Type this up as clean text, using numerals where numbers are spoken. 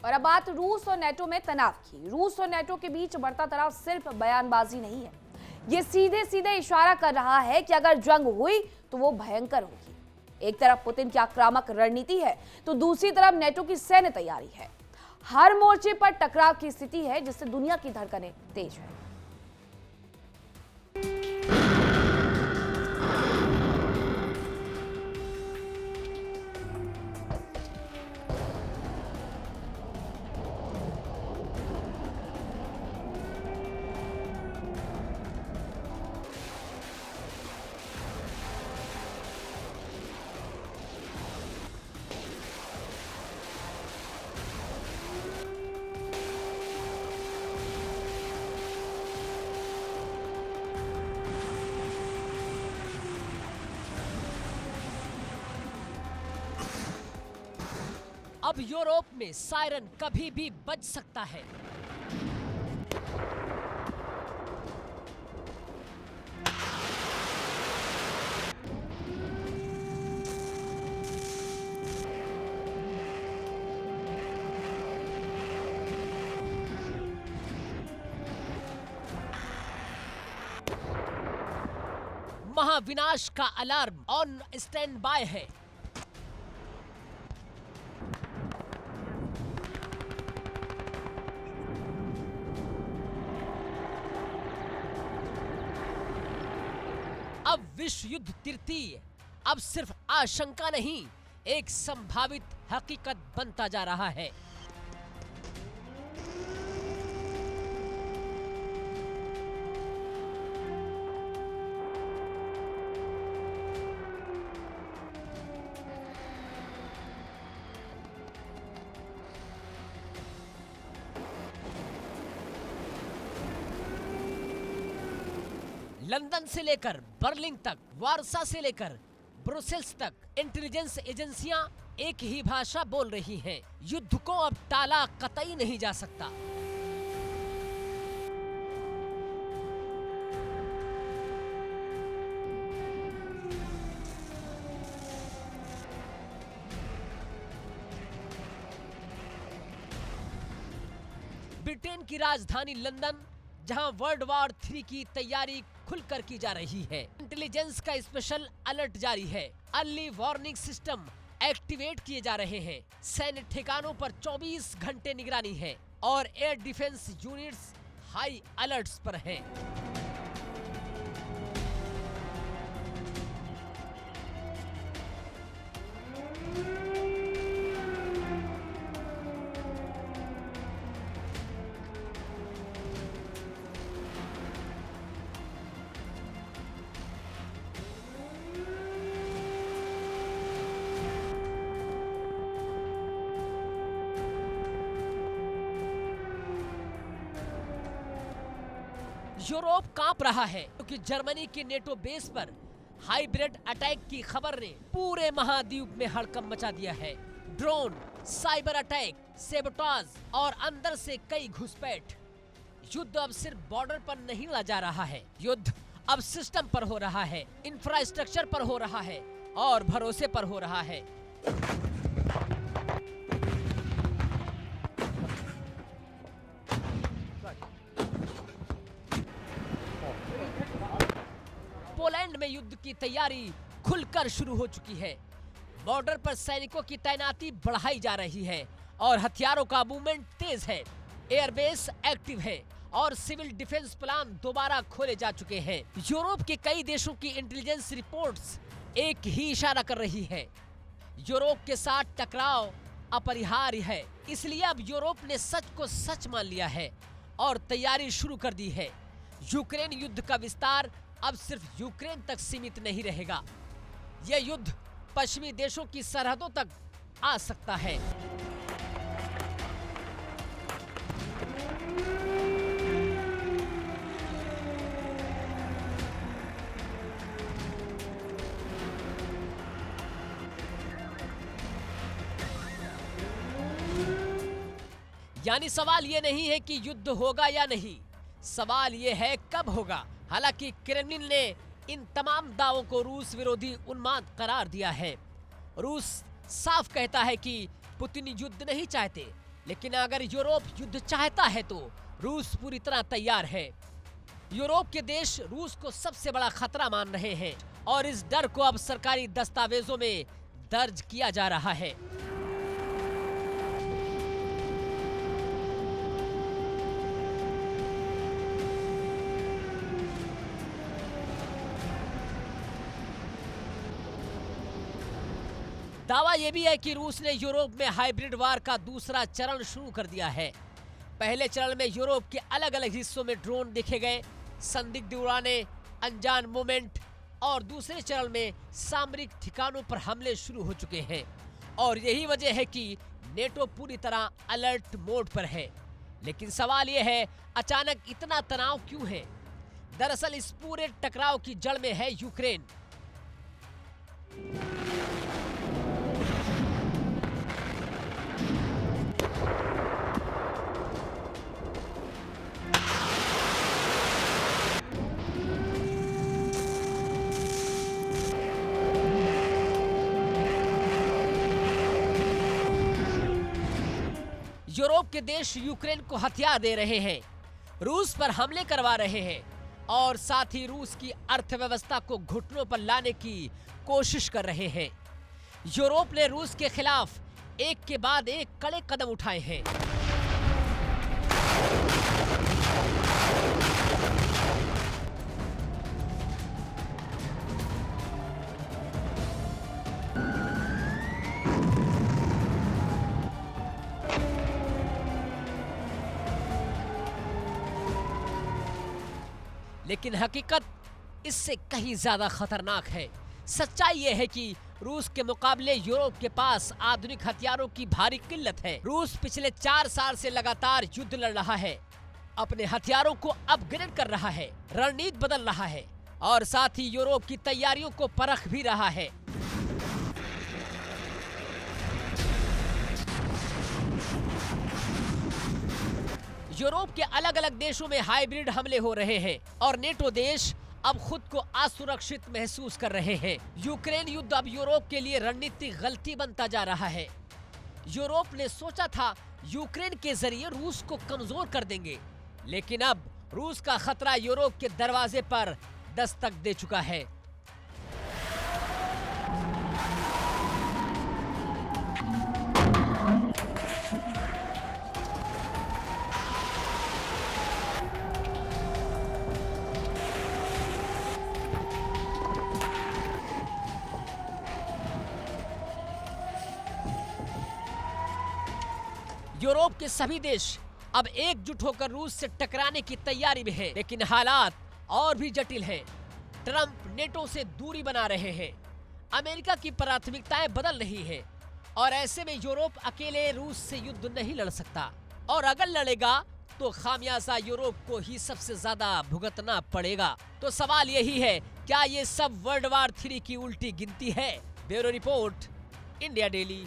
और अब बात रूस और नेटो में तनाव की। रूस और नेटो के बीच बढ़ता तनाव सिर्फ बयानबाजी नहीं है, ये सीधे सीधे इशारा कर रहा है कि अगर जंग हुई तो वो भयंकर होगी। एक तरफ पुतिन की आक्रामक रणनीति है तो दूसरी तरफ नेटो की सैन्य तैयारी है। हर मोर्चे पर टकराव की स्थिति है जिससे दुनिया की धड़कनें तेज है। अब यूरोप में सायरन कभी भी बज सकता है। महाविनाश का अलार्म ऑन स्टैंड बाय है। अब विश्व युद्ध तृतीय अब सिर्फ आशंका नहीं, एक संभावित हकीकत बनता जा रहा है। लंदन से लेकर बर्लिन तक, वारसा से लेकर ब्रुसेल्स तक इंटेलिजेंस एजेंसियां एक ही भाषा बोल रही हैं। युद्ध को अब टाला कतई नहीं जा सकता। ब्रिटेन की राजधानी लंदन, जहां वर्ल्ड वॉर 3 की तैयारी खुलकर की जा रही है। इंटेलिजेंस का स्पेशल अलर्ट जारी है। अर्ली वार्निंग सिस्टम एक्टिवेट किए जा रहे हैं। सैन्य ठिकानों पर 24 घंटे निगरानी है और air defence units high alerts पर हैं। यूरोप कांप रहा है क्योंकि जर्मनी के नेटो बेस पर हाइब्रिड अटैक की खबर ने पूरे महाद्वीप में हड़कंप मचा दिया है। ड्रोन, साइबर अटैक, सेबोटाज और अंदर से कई घुसपैठ। युद्ध अब सिर्फ बॉर्डर पर नहीं लड़ा जा रहा है, युद्ध अब सिस्टम पर हो रहा है, इंफ्रास्ट्रक्चर पर हो रहा है और भरोसे पर हो रहा है। पोलैंड में युद्ध की तैयारी खुलकर शुरू हो चुकी है। बॉर्डर पर सैनिकों की तैनाती बढ़ाई जा रही है और हथियारों का मूवमेंट तेज है। एयरबेस एक्टिव है और सिविल डिफेंस प्लान दोबारा खोले जा चुके हैं। यूरोप के कई देशों की इंटेलिजेंस रिपोर्ट्स एक ही इशारा कर रही है, यूरोप के साथ टकराव अपरिहार्य है। इसलिए अब यूरोप ने सच को सच मान लिया है और तैयारी शुरू कर दी है। यूक्रेन युद्ध का विस्तार अब सिर्फ यूक्रेन तक सीमित नहीं रहेगा, यह युद्ध पश्चिमी देशों की सरहदों तक आ सकता है। यानी सवाल ये नहीं है कि युद्ध होगा या नहीं, सवाल ये है कब होगा। हालांकि क्रेमलिन ने इन तमाम दावों को रूस विरोधी उन्माद करार दिया है। रूस साफ कहता है कि पुतिन युद्ध नहीं चाहते, लेकिन अगर यूरोप युद्ध चाहता है तो रूस पूरी तरह तैयार है। यूरोप के देश रूस को सबसे बड़ा खतरा मान रहे हैं और इस डर को अब सरकारी दस्तावेजों में दर्ज किया जा रहा है। दावा यह भी है कि रूस ने यूरोप में हाइब्रिड वार का दूसरा चरण शुरू कर दिया है। पहले चरण में यूरोप के अलग अलग हिस्सों में ड्रोन देखे गए, संदिग्ध उड़ानें, अनजान मूवमेंट, और दूसरे चरण में सामरिक ठिकानों पर हमले शुरू हो चुके हैं। और यही वजह है कि नेटो पूरी तरह अलर्ट मोड पर है। लेकिन सवाल यह है, अचानक इतना तनाव क्यों है? दरअसल इस पूरे टकराव की जड़ में है यूक्रेन। यूरोप के देश यूक्रेन को हथियार दे रहे हैं, रूस पर हमले करवा रहे हैं और साथ ही रूस की अर्थव्यवस्था को घुटनों पर लाने की कोशिश कर रहे हैं। यूरोप ने रूस के खिलाफ एक के बाद एक कड़े कदम उठाए हैं। लेकिन हकीकत इससे कहीं ज्यादा खतरनाक है। सच्चाई यह है कि रूस के मुकाबले यूरोप के पास आधुनिक हथियारों की भारी किल्लत है। रूस पिछले 4 साल से लगातार युद्ध लड़ रहा है, अपने हथियारों को अपग्रेड कर रहा है, रणनीति बदल रहा है और साथ ही यूरोप की तैयारियों को परख भी रहा है। यूरोप के अलग अलग देशों में हाइब्रिड हमले हो रहे हैं और नेटो देश अब खुद को असुरक्षित महसूस कर रहे हैं। यूक्रेन युद्ध अब यूरोप के लिए रणनीतिक गलती बनता जा रहा है। यूरोप ने सोचा था यूक्रेन के जरिए रूस को कमजोर कर देंगे, लेकिन अब रूस का खतरा यूरोप के दरवाजे पर दस्तक दे चुका है। यूरोप के सभी देश अब एकजुट होकर रूस से टकराने की तैयारी में हैं, लेकिन हालात और भी जटिल हैं। ट्रंप नेटो से दूरी बना रहे हैं, अमेरिका की प्राथमिकताएं बदल रही हैं और ऐसे में यूरोप अकेले रूस से युद्ध नहीं लड़ सकता और अगर लड़ेगा तो खामियाजा यूरोप को ही सबसे ज्यादा भुगतना पड़ेगा। तो सवाल यही है, क्या ये सब वर्ल्ड वार 3 की उल्टी गिनती है? Bureau report, India daily.